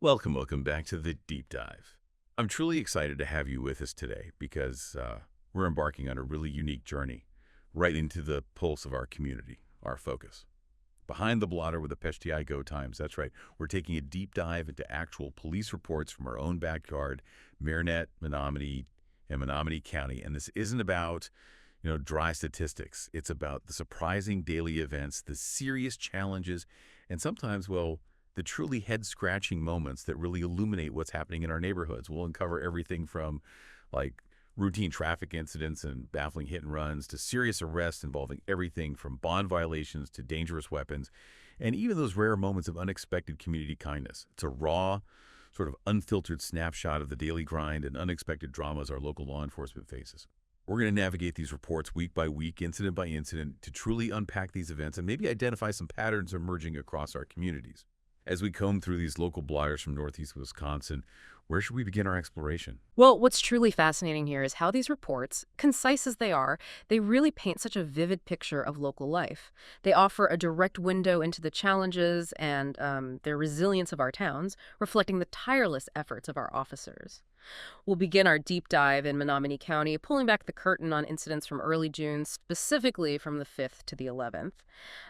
Welcome back to the Deep Dive. I'm truly excited to have you with us today because we're embarking on a really unique journey right into the pulse of our community, our focus. Behind the blotter with the Peshtigo Times, that's right, we're taking a deep dive into actual police reports from our own backyard, Marinette, Menominee, and Menominee County. And this isn't about, dry statistics. It's about the surprising daily events, the serious challenges, and sometimes, well, the truly head-scratching moments that really illuminate what's happening in our neighborhoods. We'll uncover everything from, like, routine traffic incidents and baffling hit and runs to serious arrests involving everything from bond violations to dangerous weapons, and even those rare moments of unexpected community kindness. It's a raw, sort of unfiltered snapshot of the daily grind and unexpected dramas our local law enforcement faces. We're going to navigate these reports week by week, incident by incident, to truly unpack these events and maybe identify some patterns emerging across our communities. As we comb through these local blotters from northeast Wisconsin, where should we begin our exploration? Well, what's truly fascinating here is how these reports, concise as they are, they really paint such a vivid picture of local life. They offer a direct window into the challenges and their resilience of our towns, reflecting the tireless efforts of our officers. We'll begin our deep dive in Menominee County, pulling back the curtain on incidents from early June, specifically from the 5th to the 11th.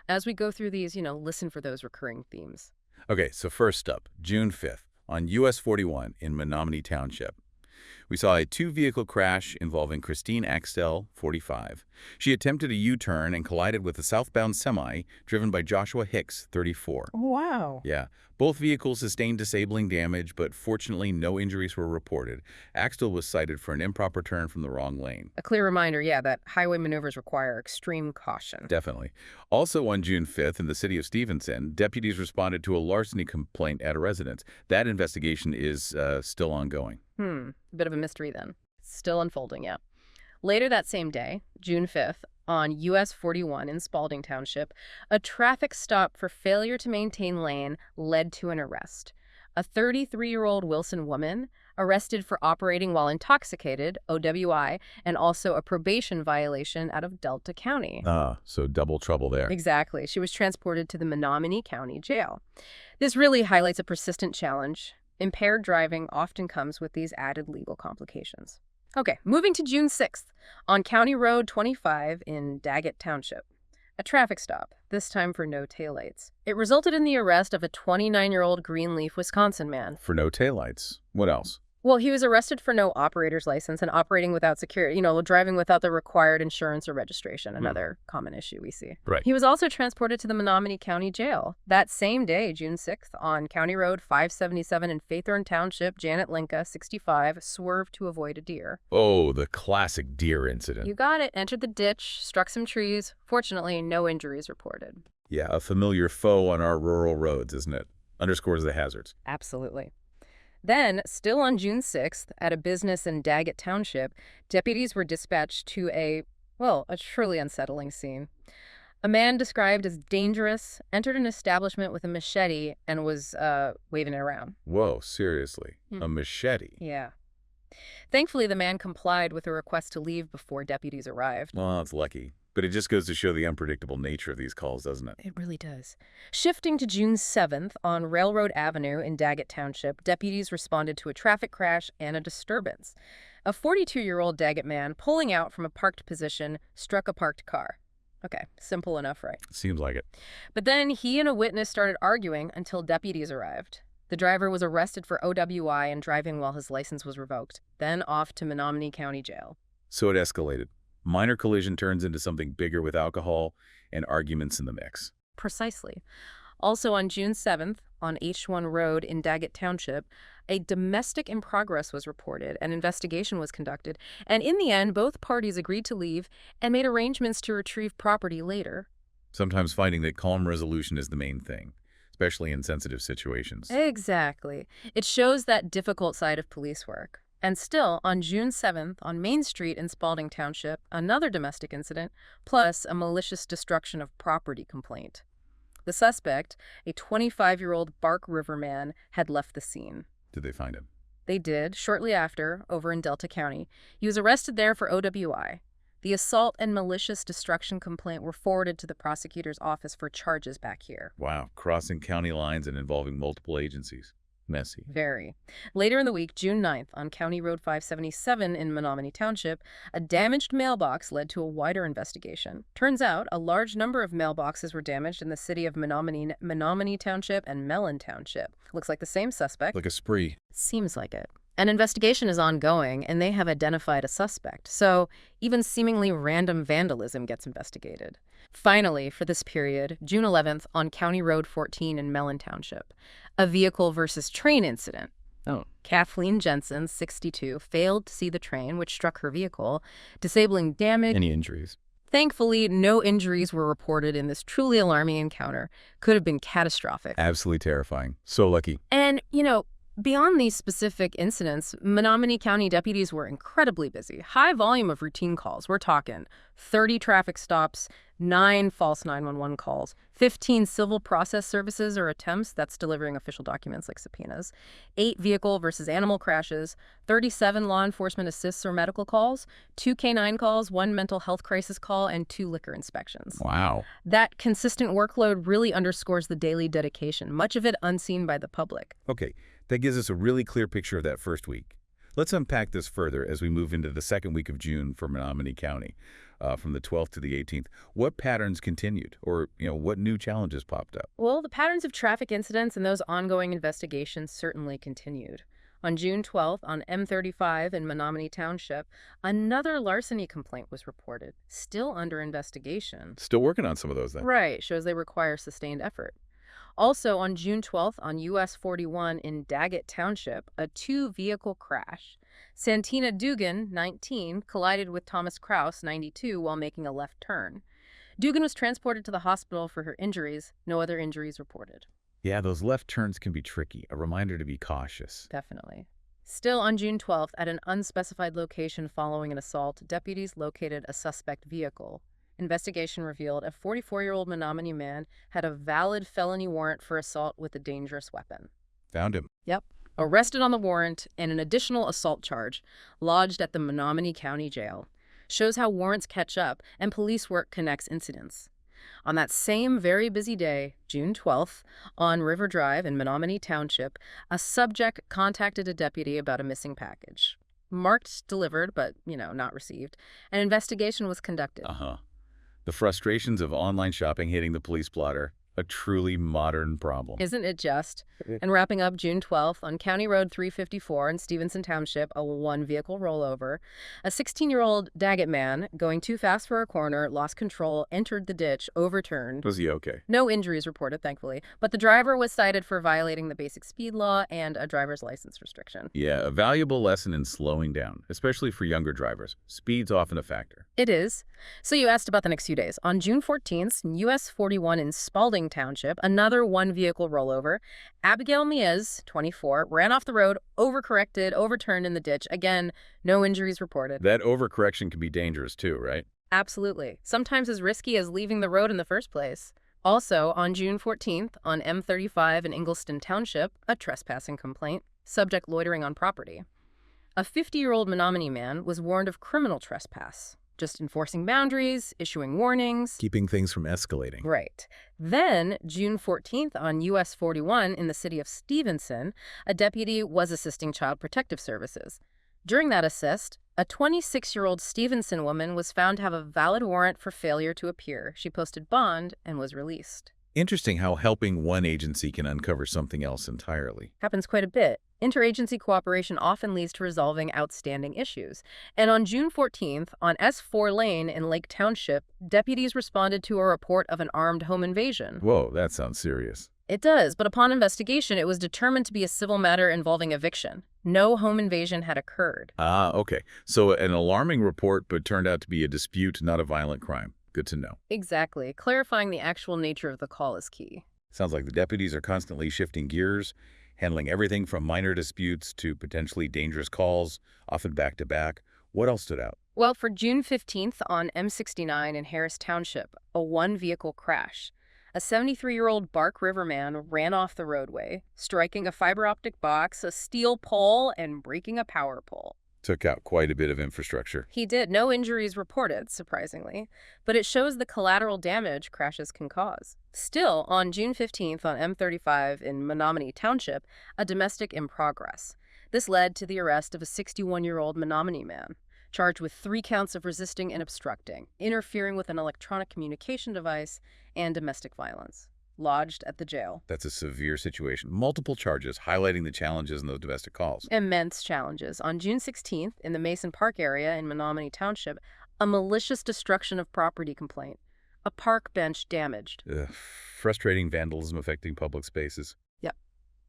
As we go through these, listen for those recurring themes. Okay, so first up, June 5th, on US 41 in Menominee Township. We saw a two-vehicle crash involving Christine Axtell, 45. She attempted a U-turn and collided with a southbound semi driven by Joshua Hicks, 34. Oh, wow. Yeah, both vehicles sustained disabling damage, but fortunately no injuries were reported. Axtell was cited for an improper turn from the wrong lane. A clear reminder, that highway maneuvers require extreme caution. Definitely. Also on June 5th, in the city of Stevenson, deputies responded to a larceny complaint at a residence. That investigation is still ongoing. A bit of a mystery then. Still unfolding, yeah. Later that same day, June 5th, on US 41 in Spalding Township, a traffic stop for failure to maintain lane led to an arrest. A 33-year-old Wilson woman arrested for operating while intoxicated, OWI, and also a probation violation out of Delta County. So double trouble there. Exactly. She was transported to the Menominee County Jail. This really highlights a persistent challenge. Impaired driving often comes with these added legal complications. Okay, moving to June 6th, on County Road 25 in Daggett Township. A traffic stop, this time for no taillights. It resulted in the arrest of a 29-year-old Greenleaf, Wisconsin man. For no taillights. What else? Well, he was arrested for no operator's license and operating without security, driving without the required insurance or registration, another common issue we see. Right. He was also transported to the Menominee County Jail. That same day, June 6th, on County Road 577 in Faithorn Township, Janet Linka, 65, swerved to avoid a deer. Oh, the classic deer incident. You got it. Entered the ditch, struck some trees. Fortunately, no injuries reported. Yeah, a familiar foe on our rural roads, isn't it? Underscores the hazards. Absolutely. Then, still on June 6th, at a business in Daggett Township, deputies were dispatched to a truly unsettling scene. A man described as dangerous entered an establishment with a machete and was waving it around. Whoa, seriously? A machete? Yeah. Thankfully, the man complied with a request to leave before deputies arrived. Well, that's lucky. But it just goes to show the unpredictable nature of these calls, doesn't it? It really does. Shifting to June 7th, on Railroad Avenue in Daggett Township, deputies responded to a traffic crash and a disturbance. A 42-year-old Daggett man pulling out from a parked position struck a parked car. Okay, simple enough, right? Seems like it. But then he and a witness started arguing until deputies arrived. The driver was arrested for OWI and driving while his license was revoked, then off to Menominee County Jail. So it escalated. Minor collision turns into something bigger with alcohol and arguments in the mix. Precisely. Also on June 7th, on H1 Road in Daggett Township, a domestic in progress was reported. An investigation was conducted, and in the end, both parties agreed to leave and made arrangements to retrieve property later. Sometimes finding that calm resolution is the main thing, especially in sensitive situations. Exactly. It shows that difficult side of police work. And still, on June 7th, on Main Street in Spalding Township, another domestic incident, plus a malicious destruction of property complaint. The suspect, a 25-year-old Bark River man, had left the scene. Did they find him? They did, shortly after, over in Delta County. He was arrested there for OWI. The assault and malicious destruction complaint were forwarded to the prosecutor's office for charges back here. Wow, crossing county lines and involving multiple agencies. Messy. Very. Later in the week, June 9th, on County Road 577 in Menominee Township, a damaged mailbox led to a wider investigation. Turns out, a large number of mailboxes were damaged in the city of Menominee Township and Mellon Township. Looks like the same suspect. Like a spree. Seems like it. An investigation is ongoing, and they have identified a suspect. So even seemingly random vandalism gets investigated. Finally, for this period, June 11th, on County Road 14 in Mellon Township, a vehicle versus train incident. Oh. Kathleen Jensen, 62, failed to see the train, which struck her vehicle, disabling damage. Any injuries? Thankfully, no injuries were reported in this truly alarming encounter. Could have been catastrophic. Absolutely terrifying. So lucky. And, beyond these specific incidents, Menominee County deputies were incredibly busy. High volume of routine calls. We're talking 30 traffic stops, 9 false 911 calls, 15 civil process services or attempts, that's delivering official documents like subpoenas, 8 vehicle versus animal crashes, 37 law enforcement assists or medical calls, 2 K-9 calls, 1 mental health crisis call, and 2 liquor inspections. Wow. That consistent workload really underscores the daily dedication, much of it unseen by the public. Okay, that gives us a really clear picture of that first week. Let's unpack this further as we move into the second week of June for Menominee County, from the 12th to the 18th. What patterns continued, or what new challenges popped up? Well, the patterns of traffic incidents and those ongoing investigations certainly continued. On June 12th, on M35 in Menominee Township, another larceny complaint was reported, still under investigation. Still working on some of those then. Right, shows they require sustained effort. Also, on June 12th, on US 41 in Daggett Township, a 2-vehicle crash. Santina Dugan, 19, collided with Thomas Kraus, 92, while making a left turn. Dugan was transported to the hospital for her injuries. No other injuries reported. Yeah, those left turns can be tricky. A reminder to be cautious. Definitely. Still on June 12th, at an unspecified location following an assault, deputies located a suspect vehicle. Investigation revealed a 44-year-old Menominee man had a valid felony warrant for assault with a dangerous weapon. Found him. Yep. Arrested on the warrant and an additional assault charge lodged at the Menominee County Jail. Shows how warrants catch up and police work connects incidents. On that same very busy day, June 12th, on River Drive in Menominee Township, a subject contacted a deputy about a missing package. Marked delivered, but, not received. An investigation was conducted. The frustrations of online shopping hitting the police blotter. A truly modern problem. Isn't it just? And wrapping up June 12th, on County Road 354 in Stevenson Township, a 1-vehicle rollover, a 16-year-old Daggett man, going too fast for a corner, lost control, entered the ditch, overturned. Was he okay? No injuries reported, thankfully, but the driver was cited for violating the basic speed law and a driver's license restriction. Yeah, a valuable lesson in slowing down, especially for younger drivers. Speed's often a factor. It is. So you asked about the next few days. On June 14th, US 41 in Spalding Township, another 1-vehicle rollover. Abigail Miez, 24, ran off the road, overcorrected, overturned in the ditch. Again, no injuries reported. That overcorrection can be dangerous too, right? Absolutely. Sometimes as risky as leaving the road in the first place. Also, on June 14th, on M35 in Ingleston Township, a trespassing complaint. Subject loitering on property. A 50-year-old Menominee man was warned of criminal trespass. Just enforcing boundaries, issuing warnings. Keeping things from escalating. Right. Then, June 14th, on US 41 in the city of Stevenson, a deputy was assisting Child Protective Services. During that assist, a 26-year-old Stevenson woman was found to have a valid warrant for failure to appear. She posted bond and was released. Interesting how helping one agency can uncover something else entirely. Happens quite a bit. Interagency cooperation often leads to resolving outstanding issues. And on June 14th, on S4 Lane in Lake Township, deputies responded to a report of an armed home invasion. Whoa, that sounds serious. It does, but upon investigation, it was determined to be a civil matter involving eviction. No home invasion had occurred. Ah, okay. So an alarming report, but turned out to be a dispute, not a violent crime. Good to know. Exactly. Clarifying the actual nature of the call is key. Sounds like the deputies are constantly shifting gears, handling everything from minor disputes to potentially dangerous calls, often back-to-back. What else stood out? Well, for June 15th on M69 in Harris Township, a 1-vehicle crash. A 73-year-old Bark River man ran off the roadway, striking a fiber optic box, a steel pole, and breaking a power pole. Took out quite a bit of infrastructure. He did. No injuries reported, surprisingly, but it shows the collateral damage crashes can cause. Still, on June 15th on M35 in Menominee Township, a domestic in progress. This led to the arrest of a 61-year-old Menominee man, charged with 3 counts of resisting and obstructing, interfering with an electronic communication device, and domestic violence. Lodged at the jail. That's a severe situation. Multiple charges highlighting the challenges in those domestic calls. Immense challenges. On June 16th, in the Mason Park area in Menominee Township, a malicious destruction of property complaint. A park bench damaged. Frustrating vandalism affecting public spaces. Yep.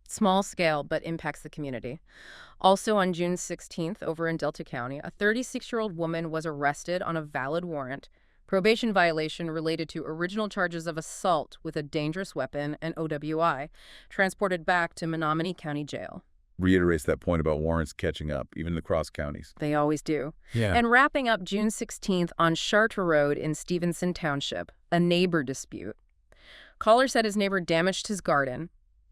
Small scale, but impacts the community. Also on June 16th, over in Delta County, a 36-year-old woman was arrested on a valid warrant. Probation violation related to original charges of assault with a dangerous weapon and OWI, transported back to Menominee County Jail. Reiterates that point about warrants catching up, even across counties. They always do. Yeah. And wrapping up June 16th on Chartres Road in Stevenson Township, a neighbor dispute. Caller said his neighbor damaged his garden,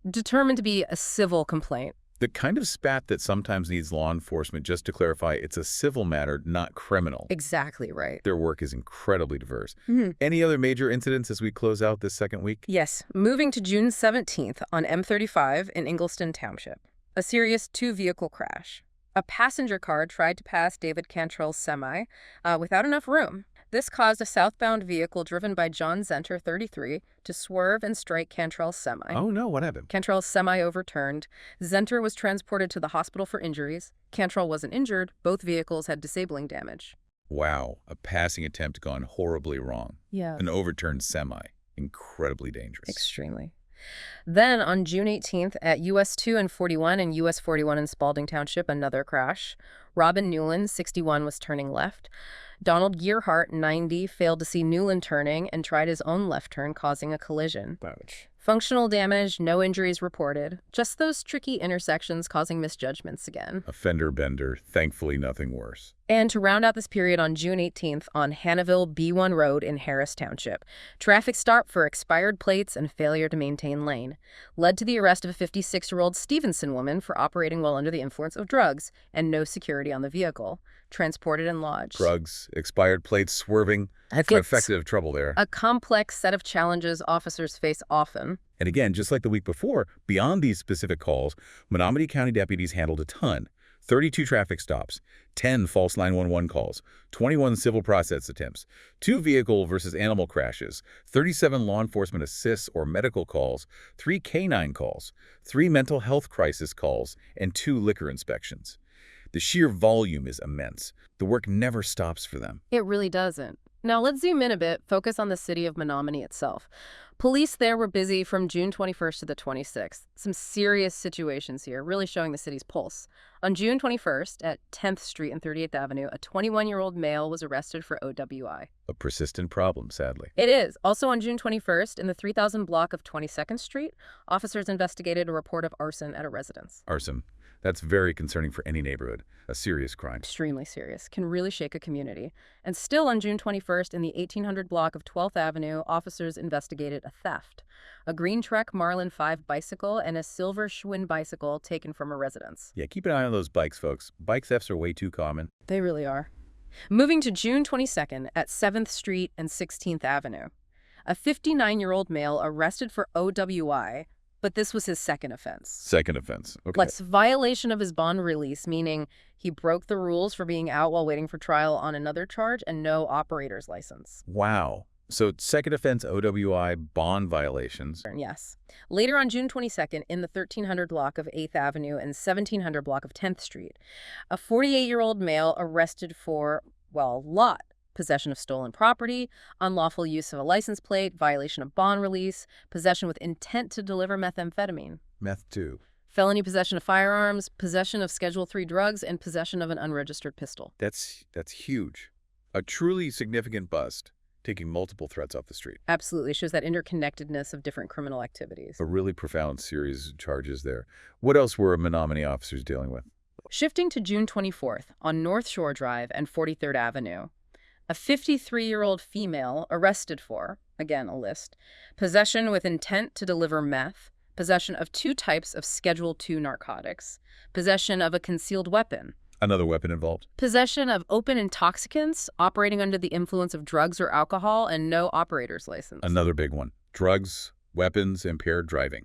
determined to be a civil complaint. The kind of spat that sometimes needs law enforcement. Just to clarify, it's a civil matter, not criminal. Exactly right. Their work is incredibly diverse. Any other major incidents as we close out this second week? Yes. Moving to June 17th on M35 in Ingleston Township. A serious 2-vehicle crash. A passenger car tried to pass David Cantrell's semi without enough room. This caused a southbound vehicle driven by John Zenter, 33, to swerve and strike Cantrell's semi. Oh, no. What happened? Cantrell's semi overturned. Zenter was transported to the hospital for injuries. Cantrell wasn't injured. Both vehicles had disabling damage. Wow. A passing attempt gone horribly wrong. Yeah. An overturned semi. Incredibly dangerous. Extremely. Then on June 18th at US 2 and 41 and US 41 in Spalding Township, another crash. Robin Newland, 61, was turning left. Donald Gearhart, 90, failed to see Newland turning and tried his own left turn, causing a collision. Ouch. Functional damage, no injuries reported. Just those tricky intersections causing misjudgments again. A fender bender. Thankfully, nothing worse. And to round out this period on June 18th on Hannahville B1 Road in Harris Township, traffic stop for expired plates and failure to maintain lane led to the arrest of a 56-year-old Stevenson woman for operating while under the influence of drugs and no security on the vehicle, transported and lodged. Drugs, expired plates, swerving. Trifecta of trouble there. A complex set of challenges officers face often. And again, just like the week before, beyond these specific calls, Menominee County deputies handled a ton. 32 traffic stops, 10 false 911 calls, 21 civil process attempts, 2 vehicle versus animal crashes, 37 law enforcement assists or medical calls, 3 canine calls, 3 mental health crisis calls, and 2 liquor inspections. The sheer volume is immense. The work never stops for them. It really doesn't. Now let's zoom in a bit, focus on the city of Menominee itself. Police there were busy from June 21st to the 26th. Some serious situations here, really showing the city's pulse. On June 21st, at 10th Street and 38th Avenue, a 21-year-old male was arrested for OWI. A persistent problem, sadly. It is. Also on June 21st, in the 3000 block of 22nd Street, officers investigated a report of arson at a residence. Arson. That's very concerning for any neighborhood. A serious crime. Extremely serious. Can really shake a community. And still on June 21st, in the 1800 block of 12th Avenue, officers investigated a theft. A green Trek Marlin 5 bicycle and a silver Schwinn bicycle taken from a residence. Yeah, keep an eye on those bikes, folks. Bike thefts are way too common. They really are. Moving to June 22nd at 7th Street and 16th Avenue. A 59-year-old male arrested for OWI, but this was his second offense. Second offense. Okay. Like violation of his bond release, meaning he broke the rules for being out while waiting for trial on another charge and no operator's license. Wow. So second offense OWI bond violations. Yes. Later on June 22nd, in the 1300 block of 8th Avenue and 1700 block of 10th Street, a 48-year-old male arrested for, lot. Possession of stolen property, unlawful use of a license plate, violation of bond release, possession with intent to deliver methamphetamine. Meth too. Felony possession of firearms, possession of Schedule III drugs, and possession of an unregistered pistol. That's huge. A truly significant bust, taking multiple threats off the street. Absolutely. Shows that interconnectedness of different criminal activities. A really profound series of charges there. What else were Menominee officers dealing with? Shifting to June 24th on North Shore Drive and 43rd Avenue. A 53-year-old female arrested for, again a list, possession with intent to deliver meth, possession of 2 types of Schedule II narcotics, possession of a concealed weapon, Another weapon involved? Possession of open intoxicants, operating under the influence of drugs or alcohol, and no operator's license. Another big one. Drugs, weapons, impaired driving.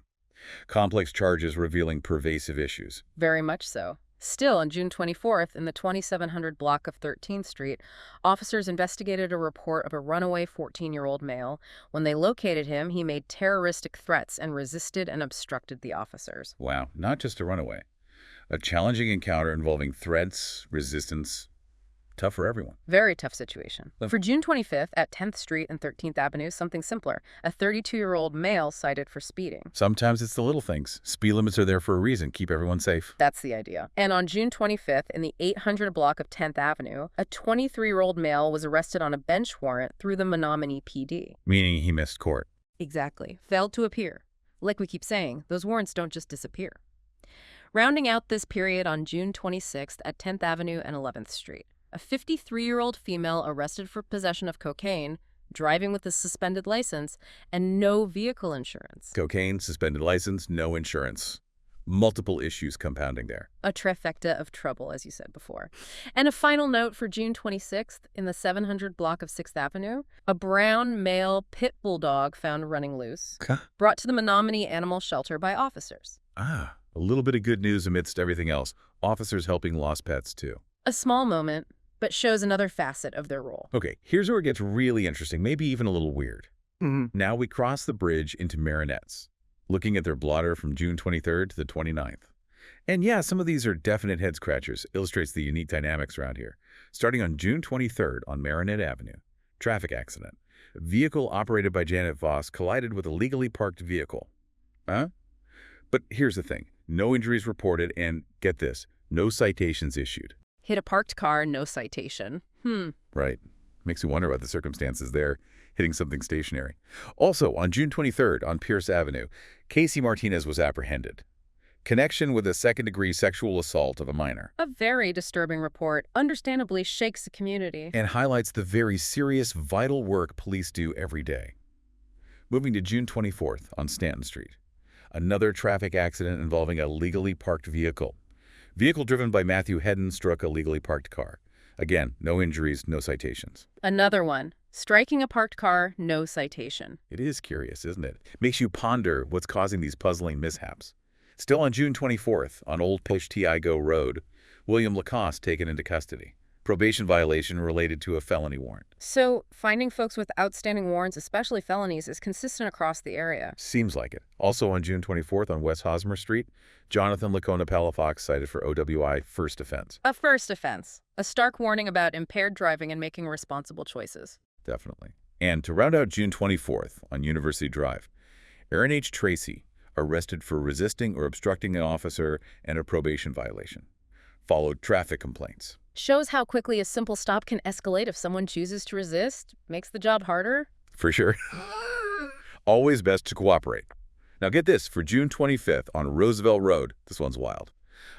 Complex charges revealing pervasive issues. Very much so. Still, on June 24th, in the 2700 block of 13th Street, officers investigated a report of a runaway 14-year-old male. When they located him, he made terroristic threats and resisted and obstructed the officers. Wow, not just a runaway. A challenging encounter involving threats, resistance. Tough for everyone. Very tough situation. For June 25th, at 10th Street and 13th Avenue, something simpler. A 32-year-old male cited for speeding. Sometimes it's the little things. Speed limits are there for a reason. Keep everyone safe. That's the idea. And on June 25th, in the 800 block of 10th Avenue, a 23-year-old male was arrested on a bench warrant through the Menominee PD. Meaning he missed court. Exactly. Failed to appear. Like we keep saying, those warrants don't just disappear. Rounding out this period on June 26th at 10th Avenue and 11th Street. A 53-year-old female arrested for possession of cocaine, driving with a suspended license, and no vehicle insurance. Cocaine, suspended license, no insurance. Multiple issues compounding there. A trifecta of trouble, as you said before. And a final note for June 26th, in the 700 block of 6th Avenue, a brown male pit bull dog found running loose, brought to the Menominee Animal Shelter by officers. Ah, a little bit of good news amidst everything else. Officers helping lost pets, too. A small moment, but shows another facet of their role. Okay, here's where it gets really interesting, maybe even a little weird. Now we cross the bridge into Marinette's, looking at their blotter from June 23rd to the 29th. And yeah, some of these are definite head-scratchers, illustrates the unique dynamics around here. Starting on June 23rd on Marinette Avenue, traffic accident. A vehicle operated by Janet Voss collided with a legally parked vehicle. Huh? But here's the thing. No injuries reported and, get this, no citations issued. Hit a parked car, no citation. Right. Makes you wonder about the circumstances there, hitting something stationary. Also, on June 23rd on Pierce Avenue, Casey Martinez was apprehended. Connection with a second-degree sexual assault of a minor. A very disturbing report, understandably shakes the community. And highlights the very serious, vital work police do every day. Moving to June 24th on Stanton Street. Another traffic accident involving a legally parked vehicle. Vehicle driven by Matthew Hedden struck a legally parked car. Again, no injuries, no citations. Another one. Striking a parked car, no citation. It is curious, isn't it? Makes you ponder what's causing these puzzling mishaps. Still on June 24th, on Old Peshtigo Road, William Lacoste taken into custody. Probation violation related to a felony warrant. So, finding folks with outstanding warrants, especially felonies, is consistent across the area. Seems like it. Also on June 24th on West Hosmer Street, Jonathan Lacona Palafox cited for OWI first offense. A first offense. A stark warning about impaired driving and making responsible choices. Definitely. And to round out June 24th on University Drive, Aaron H. Tracy arrested for resisting or obstructing an officer and a probation violation. Followed traffic complaints. Shows how quickly a simple stop can escalate if someone chooses to resist. Makes the job harder. For sure. Always best to cooperate. Now get this, for June 25th on Roosevelt Road, this one's wild.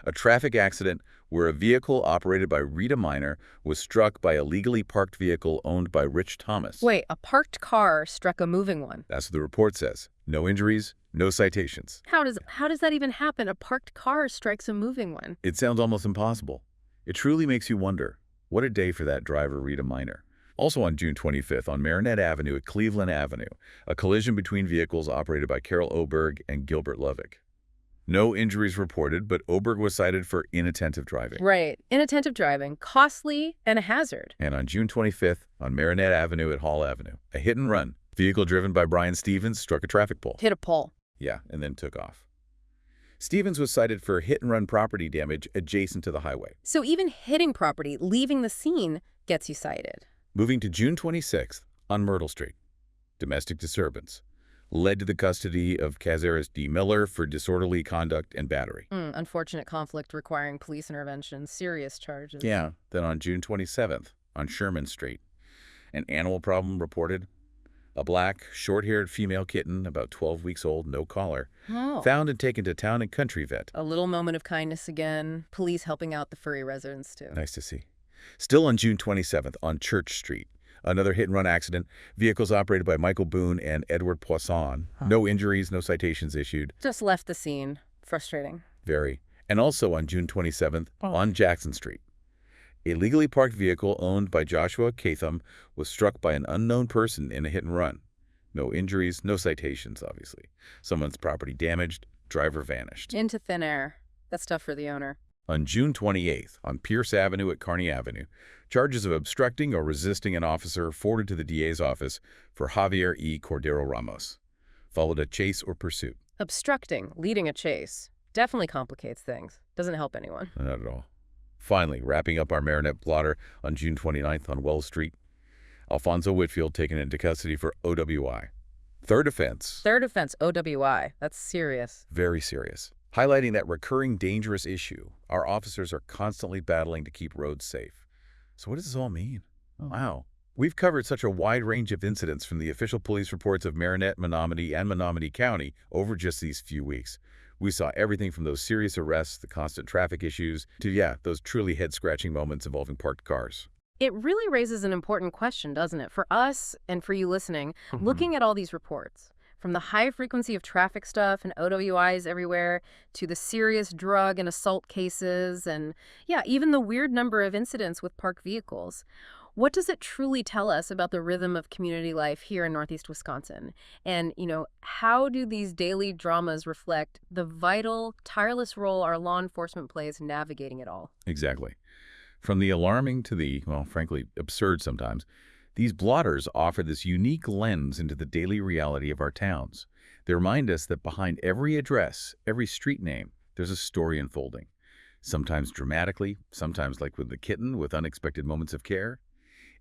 A traffic accident where a vehicle operated by Rita Minor was struck by a legally parked vehicle owned by Rich Thomas. Wait, a parked car struck a moving one. That's what the report says. No injuries, no citations. How does that even happen? A parked car strikes a moving one. It sounds almost impossible. It truly makes you wonder, what a day for that driver, Rita Minor. Also on June 25th, on Marinette Avenue at Cleveland Avenue, a collision between vehicles operated by Carol Oberg and Gilbert Lovick. No injuries reported, but Oberg was cited for inattentive driving. Right. Inattentive driving, costly and a hazard. And on June 25th, on Marinette Avenue at Hall Avenue, a hit and run. Vehicle driven by Brian Stevens struck a traffic pole. Hit a pole. Yeah, and then took off. Stevens was cited for hit-and-run property damage adjacent to the highway. So even hitting property, leaving the scene, gets you cited. Moving to June 26th on Myrtle Street. Domestic disturbance. Led to the custody of Cazares D. Miller for disorderly conduct and battery. Unfortunate conflict requiring police intervention, serious charges. Yeah, then on June 27th on Sherman Street. An animal problem reported. A black, short-haired female kitten, about 12 weeks old, no collar, found and taken to Town and Country Vet. A little moment of kindness again. Police helping out the furry residents, too. Nice to see. Still on June 27th on Church Street. Another hit-and-run accident. Vehicles operated by Michael Boone and Edward Poisson. No injuries, no citations issued. Just left the scene. Frustrating. Very. And also on June 27th, on Jackson Street, a legally parked vehicle owned by Joshua Catham was struck by an unknown person in a hit-and-run. No injuries, no citations, obviously. Someone's property damaged, driver vanished. Into thin air. That's tough for the owner. On June 28th, on Pierce Avenue at Kearny Avenue, charges of obstructing or resisting an officer forwarded to the DA's office for Javier E. Cordero Ramos. Followed a chase or pursuit. Obstructing, leading a chase. Definitely complicates things. Doesn't help anyone. Not at all. Finally, wrapping up our Marinette blotter on June 29th on Wells Street, Alfonso Whitfield taken into custody for OWI. Third offense. Third offense, OWI. That's serious. Very serious. Highlighting that recurring dangerous issue. Our officers are constantly battling to keep roads safe. So what does this all mean? Wow. We've covered such a wide range of incidents from the official police reports of Marinette, Menominee, and Menominee County over just these few weeks. We saw everything from those serious arrests, the constant traffic issues, to, those truly head-scratching moments involving parked cars. It really raises an important question, doesn't it? For us and for you listening, looking at all these reports, from the high frequency of traffic stuff and OWIs everywhere to the serious drug and assault cases and, even the weird number of incidents with parked vehicles. What does it truly tell us about the rhythm of community life here in Northeast Wisconsin? And, how do these daily dramas reflect the vital, tireless role our law enforcement plays navigating it all? Exactly. From the alarming to the, frankly, absurd sometimes, these blotters offer this unique lens into the daily reality of our towns. They remind us that behind every address, every street name, there's a story unfolding. Sometimes dramatically, sometimes like with the kitten, with unexpected moments of care.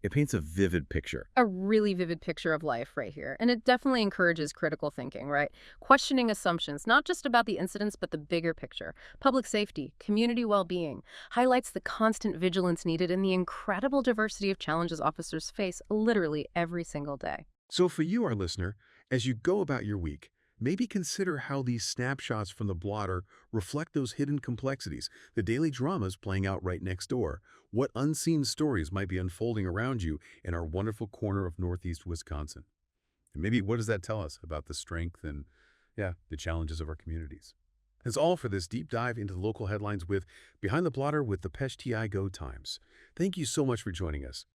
It paints a vivid picture. A really vivid picture of life right here. And it definitely encourages critical thinking, right? Questioning assumptions, not just about the incidents, but the bigger picture. Public safety, community well-being, highlights the constant vigilance needed and the incredible diversity of challenges officers face literally every single day. So for you, our listener, as you go about your week, maybe consider how these snapshots from the blotter reflect those hidden complexities, the daily dramas playing out right next door. What unseen stories might be unfolding around you in our wonderful corner of Northeast Wisconsin? And maybe what does that tell us about the strength and, the challenges of our communities? That's all for this deep dive into the local headlines with Behind the Blotter with the Peshtigo Times. Thank you so much for joining us.